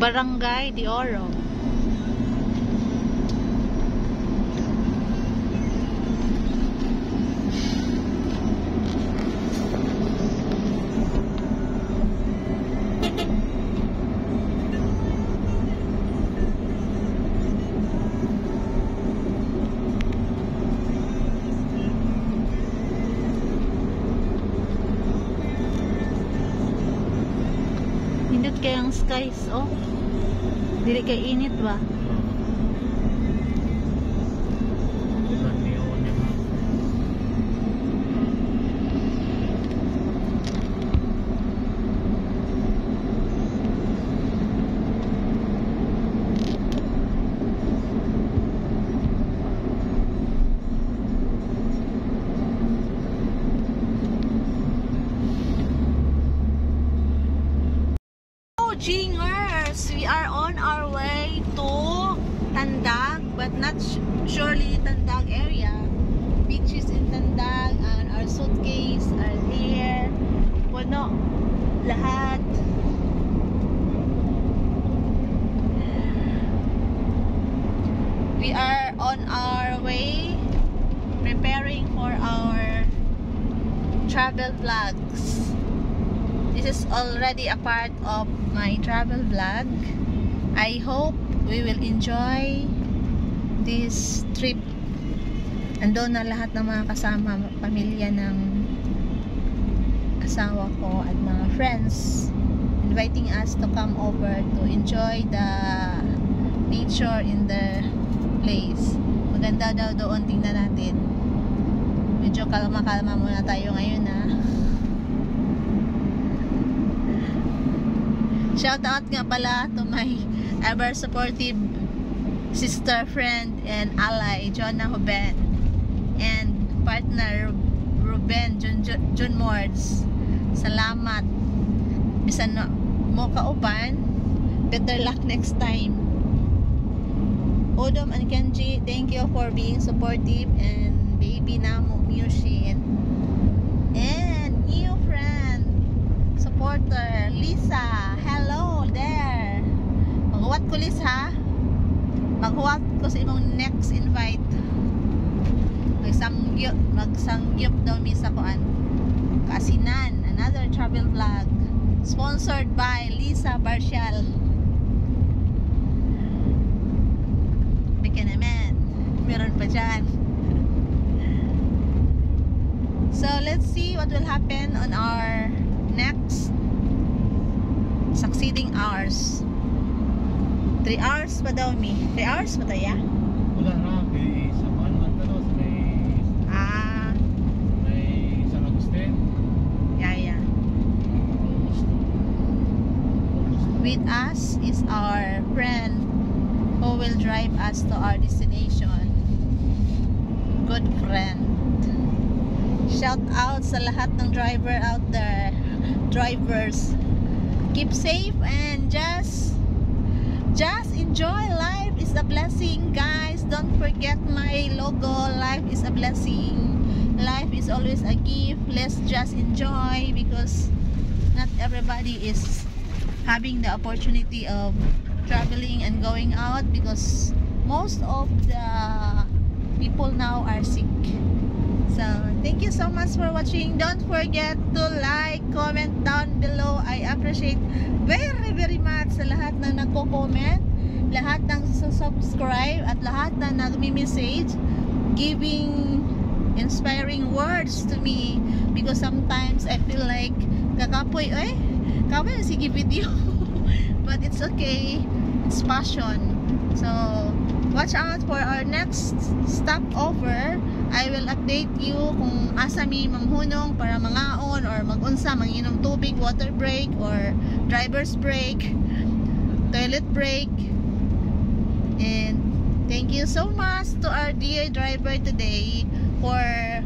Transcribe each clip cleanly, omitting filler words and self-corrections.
Barangay de Oro. Hindot kayang skies, oh. Dili kay init ba? Jingers, we are on our way to Tandag, but not surely Tandag area. Beaches in Tandag, and our suitcase are here. Puno lahat. We are on our way, preparing for our travel vlogs. This is already a part of my travel vlog. I hope we will enjoy this trip. Andun na lahat ng mga kasama, pamilya ng asawa ko at mga friends, inviting us to come over to enjoy the nature in the place. Maganda daw doon, tingnan natin. Medyo kalma-kalma muna tayo ngayon, ha. Shout out nga pala to my ever supportive sister, friend, and ally, Jonah Hoben, and partner Ruben Jun Mords. Salamat. Bisan mo kauban, better luck next time. Odom and Kenji, thank you for being supportive, and baby Namo Mushin, and new friend supporter Lisa. Hello there. Maghuwat ko, Liz, ha? Maghuwat ko sa imong next invite. Magsangyop daw mi sa kuan. Kasinan, another travel vlog. Sponsored by Lisa Barcial. Bika naman. Meron pa dyan. So, let's see what will happen on our next succeeding hours. 3 hours pa daw mi. 3 hours pa tayo? Wala na, kay sa Manman talo sa may San Agustin. Yeah. With us is our friend who will drive us to our destination. Good friend. Shout out sa lahat ng driver out there. Drivers, keep safe and just enjoy. Life is a blessing, guys. Don't forget my logo. Life is a blessing. Life is always a gift. Let's just enjoy, because not everybody is having the opportunity of traveling and going out, because most of the people now are sick. So, thank you so much for watching. Don't forget to like, comment down below. I appreciate very, very much sa lahat na nagko-comment, lahat ng subscribe, at lahat na nagmi-message, giving inspiring words to me, because sometimes I feel like kakapoy, kaway sige video. But it's okay. It's passion. So, watch out for our next stopover. I will update you kung asa mi manghunong para mangaon or magunsa, manginom tubig, water break or driver's break, toilet break. And thank you so much to our dear driver today for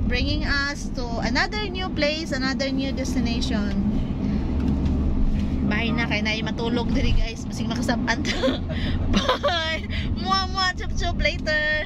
bringing us to another new place, another new destination. Bye na, kaya na matulog diri, guys, masing makasapan. Bye. Mua chup chup later.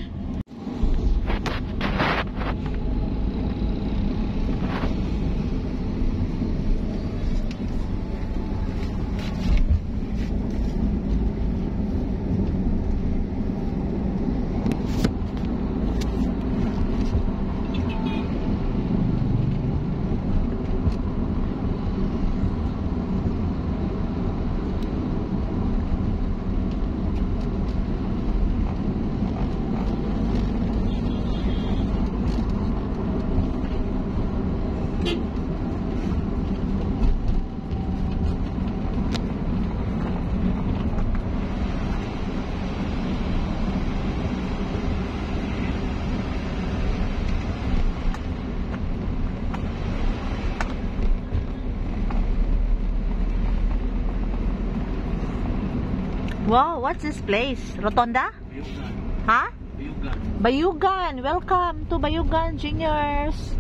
Wow, what's this place? Rotonda? Bayugan. Ha? Bayugan. Bayugan. Welcome to Bayugan Juniors.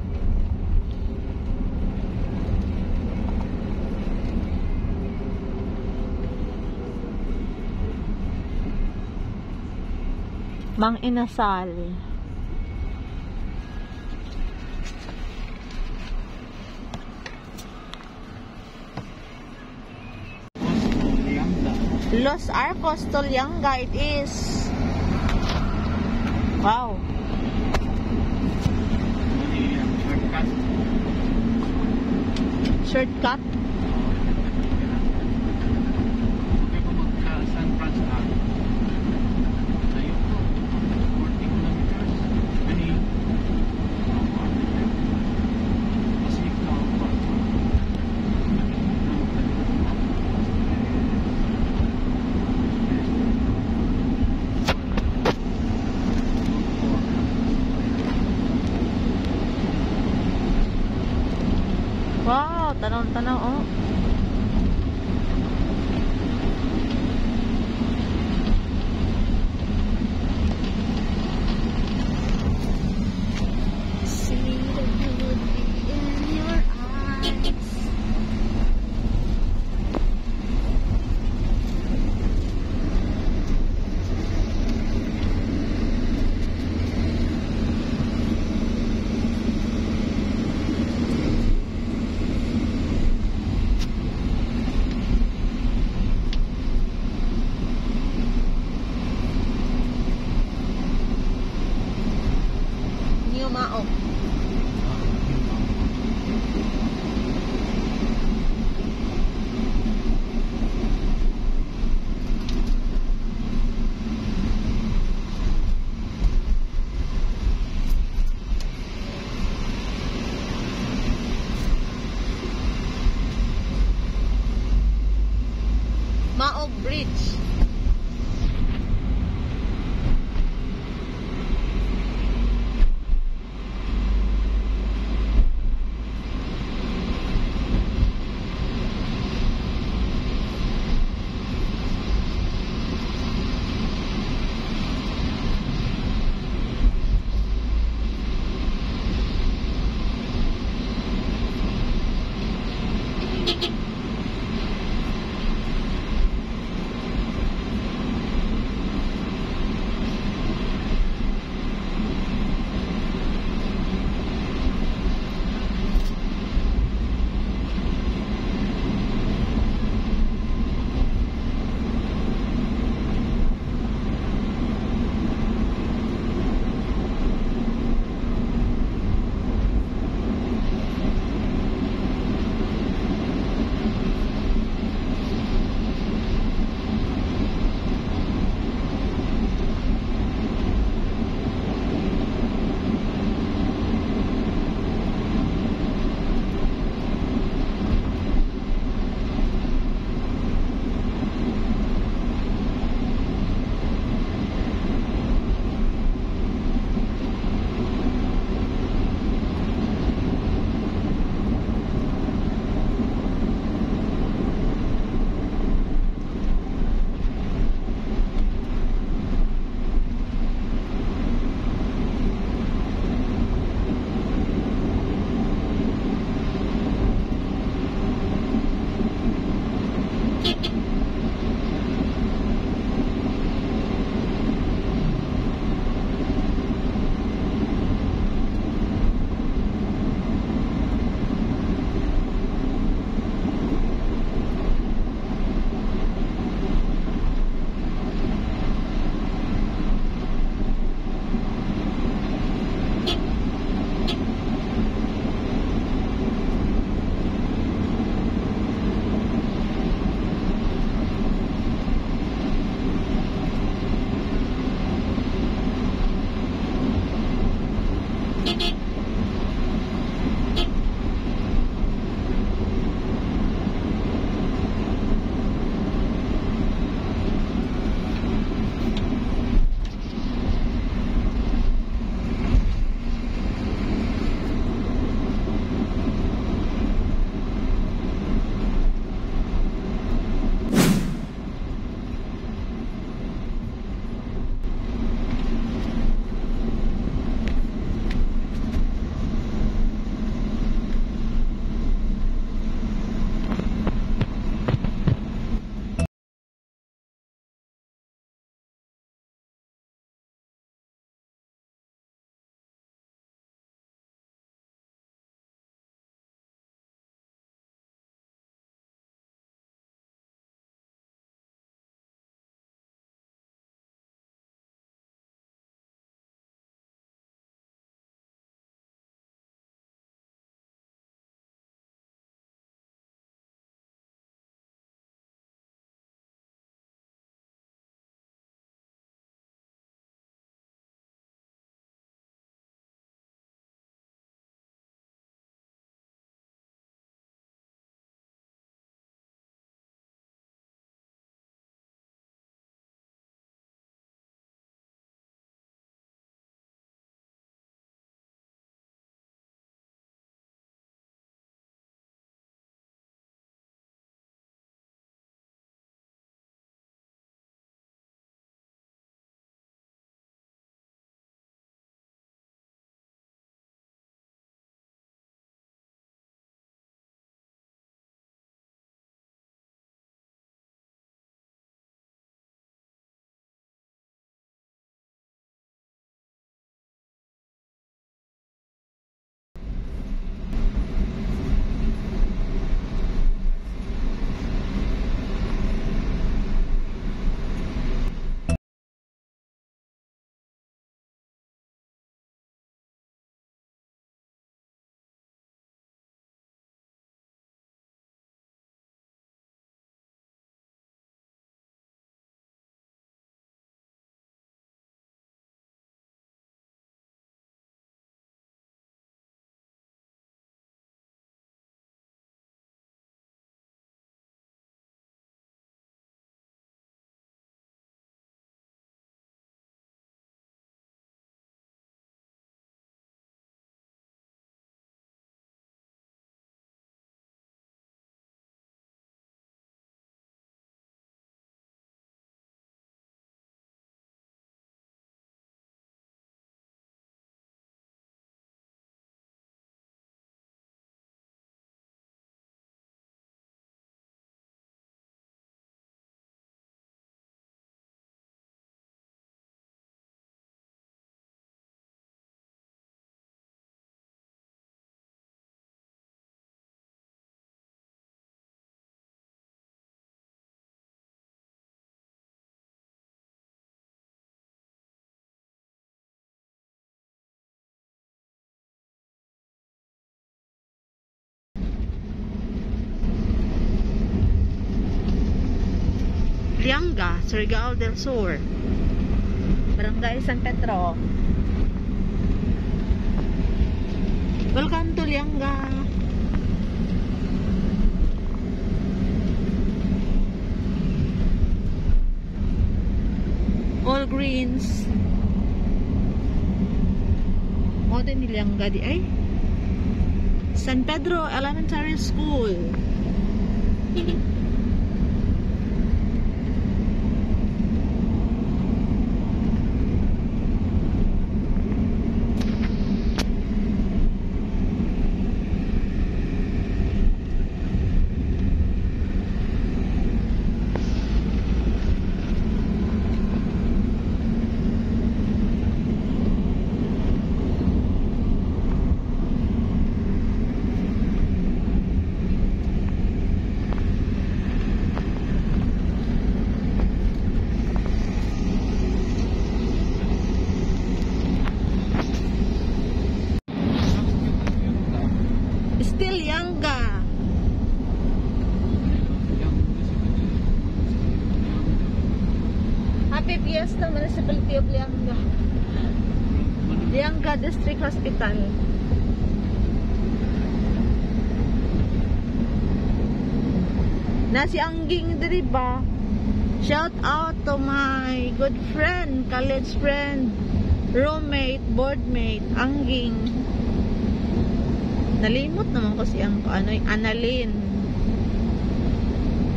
Mang Inasal. Liangda. Los Arcos, Tolianga it is. Wow. Shortcut. Shortcut. Sabi ko magka-San Francisco. Layo ko. 40 kilometers. Kani. Kasi ikaw pa. Wow, tanaw-tanaw oh. See the beauty in your eyes. New Maok. Maok Bridge. Lianga, Surigao del Sur, Barangay San Pedro. Welcome to Lianga. All greens. Modern Lianga di ay. San Pedro Elementary School. Still Lianga. Happy Fiesta Municipality of Lianga. Lianga District Hospital. Nasi Angging diri ba? Shout out to my good friend, college friend, roommate, boardmate, Angging. Nalimot naman ko siyang Annalyn.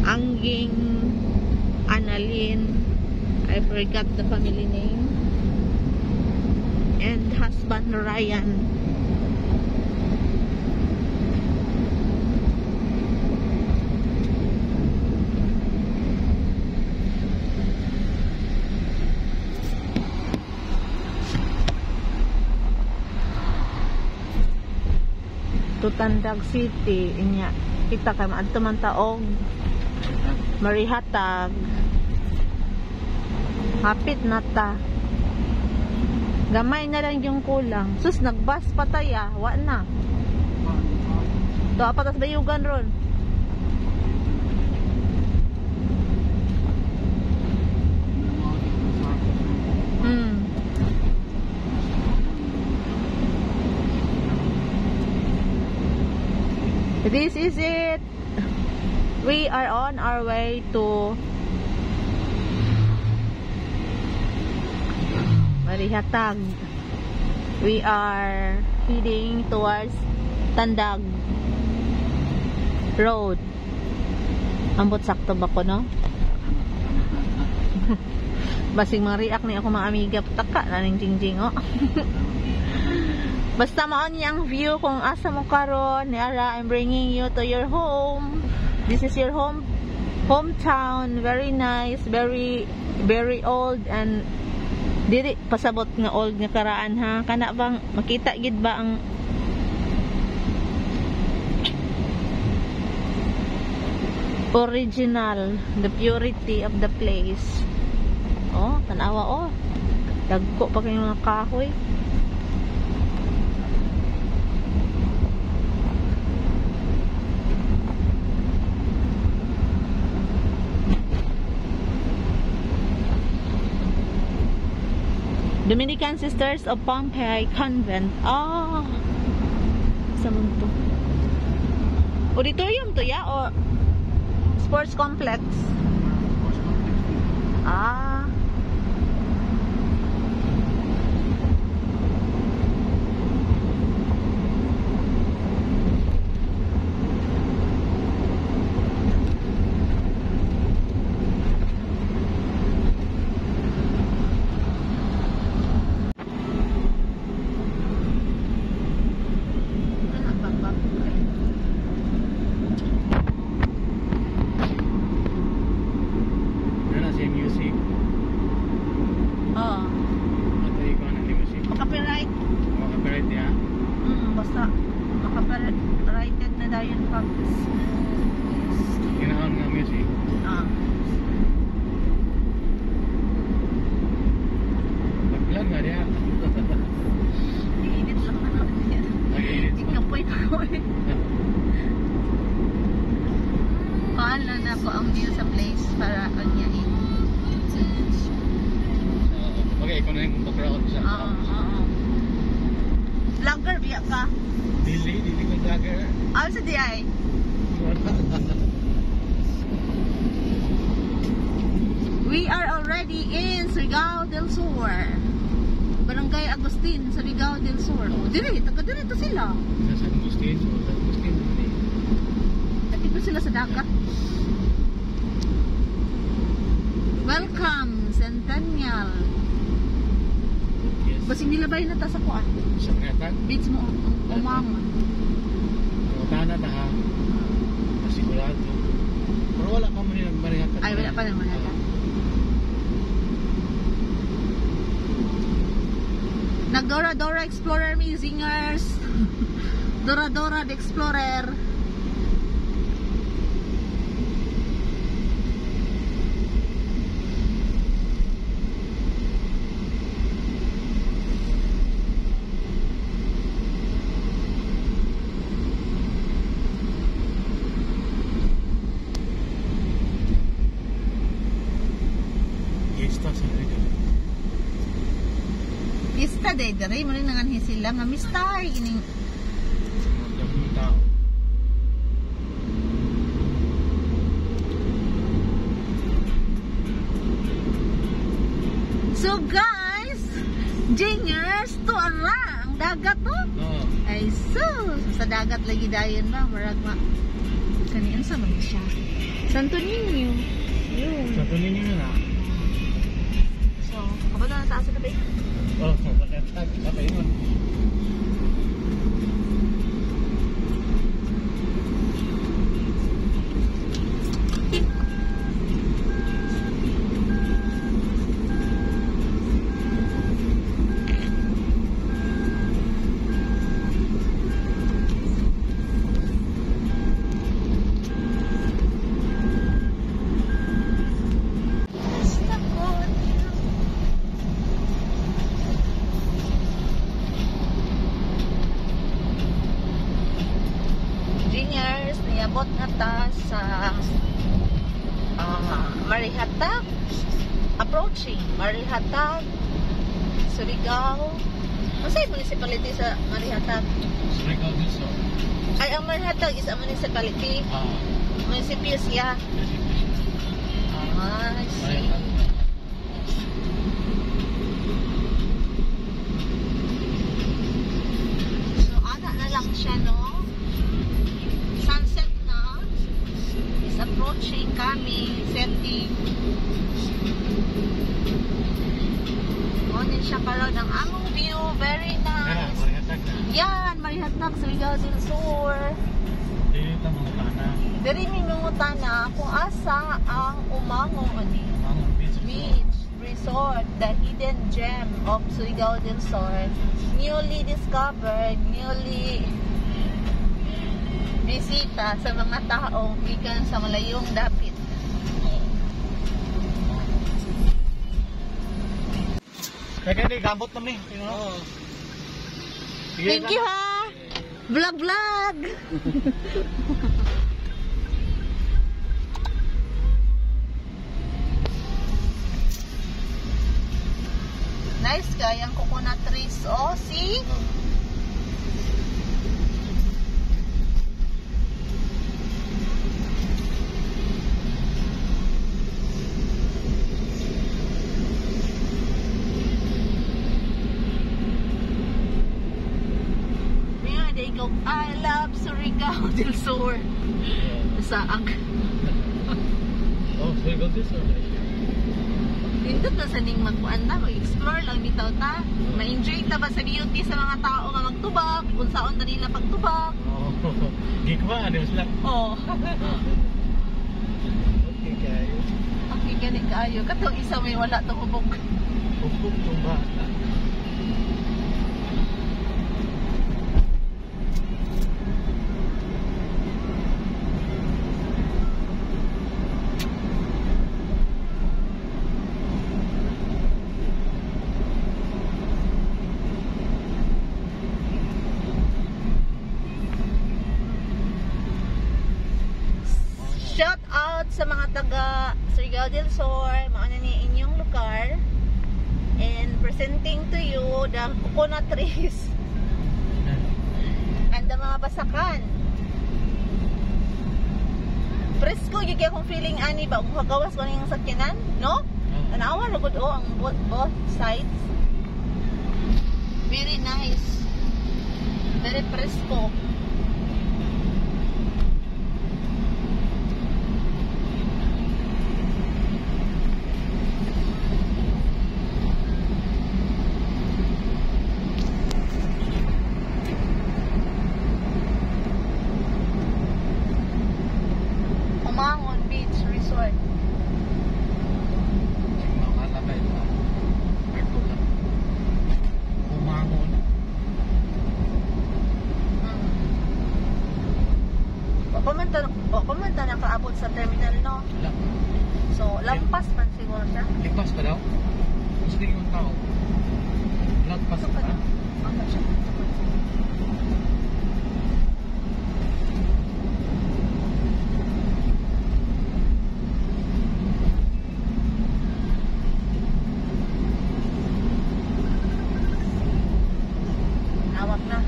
Angging Annalyn. I forgot the family name. And husband Ryan. Tandag City inya kita kay maadto man taog Marihatag. Hapit na ta. Gamay na lang yung kulang. Sus nagbas pataya, wa na. To apatas bayugan ron. This is it. We are on our way to Marihatag. We are heading towards Tandag Road. Ambot sakto ba ko, no? Basing mariak ni ako mga amiga. Taka na ning jingjing, oh. Basta maon niya ang view kung asa mo karon ni Ara. I'm bringing you to your home. This is your hometown. Very nice, very old, and diri pasabot nga old nga karaan, ha. Kana bang makita gid ba ang original, the purity of the place. Oh, tanawa, oh. Dagko pa kay mga kahoy. Dominican Sisters of Pompeii Convent. Ah, sa to? Auditorium to ya o sports complex? Ah. Rated na dayon pag Ginaon nga music. Paglan nga diya. Iinit lang na naman. Ikapoy na ko eh. Paala na po ang view sa place para kanyain. kay ko na yung background sa Vlogger biya ka? Dili ko vlogger. Sa di ay? We are already in Surigao del Sur. Barangay Agustin, Surigao del Sur. Oh, taga dito sila. Nasa Agustin, dili. Taga ko sila sa dagat. Welcome, Centennial. Yes. Basing nilabay na ta sa kuan. Sa Ngatan. Beach mo, umama. Tana ta ha. Sigurado. Pero wala pa man yung marihatan. Ay, wala pa naman nata. Nag-Dora Explorer me, zingers. Dora the Explorer. Pista day dere mo rin nanganhi sila nga mistar ining So guys, jingers to ang dagat to. Ay so sa dagat lagi dayon ba murag ma kanian sa man siya. Santo Niño. Yun. Santo Niño na. So, kabalo na taas sa tabi. Makatag ka pa yun. Niabot na ta sa Marihatag, approaching Marihatag, Surigao. Ano sa municipality sa Marihatag? Surigao del Sur. Ay, ang Marihatag is a municipality. Municipio siya. I see. So, ana na lang siya, no? Sunset na is approaching kami, setting. Kunin siya karon ang among view, very nice. Marihatag na. Yan, Marihatag, Surigao del Sur. Dito mga tana. Diri mi mangutana kung asa ang umangong ani. Beach Resort, the hidden gem of Surigao del Sur, newly discovered, newly bisita sa mga taong gikan sa malayong dapit. Kaya di gambot na ni. Thank you ha. Vlog. Nice guy ang coconut trees. Oh, see? I love Surigao del Sur. Saag. Oh, Surigao del Sur. Pindot na sa ning magkuan na, mag-explore lang bitaw ta. Ma-enjoy ta ba sa beauty sa mga tao nga magtubak, kung saan na nila pagtubak. Oh, gigwa, di ba sila? Oh. Okay, kayo. Okay, gani kayo. Katong isa may wala tong hubog. Hubog tong bata. Shout out sa mga taga Surigao del Sur, mauna ni inyong lugar. and presenting to you the coconut trees and the mga basakan. Presko yung kaya kong feeling ani ba kung kagawas ko na yung sakyanan, no? Tanawa na good ang both sides. Very nice. Very presko. Umangon Beach Resort. Umangon. Pamanta nakaabot sa terminal, no? Wala. So, lampas man siguro siya. Ligpas pa daw? Gusto yung tao. Lagpas Ito pa? pa. Ano siya? Awak na.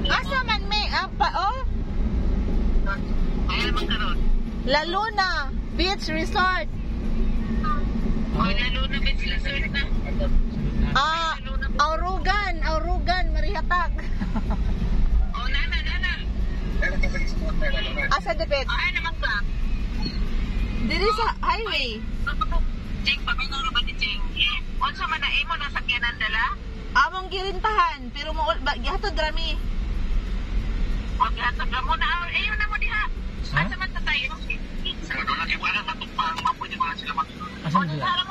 Asa man may apa oh? La Luna Beach Resort. Luna Beach Resort na. Ah, Aurugan, Marihatag. Oh, nana. Asa depet? Ay, naman ka. Diri sa highway. Jing, paminuro ba ni Jing? Onsa man na imo na sakyanan dala? Among girintahan, pero mo gihatod rami. O, gihatag mo na. Ayaw na mo diha. Ha? Asa man ta tayo? Sa doon lagi wala matupang. Mapo niya mga sila matulog. Asan sila?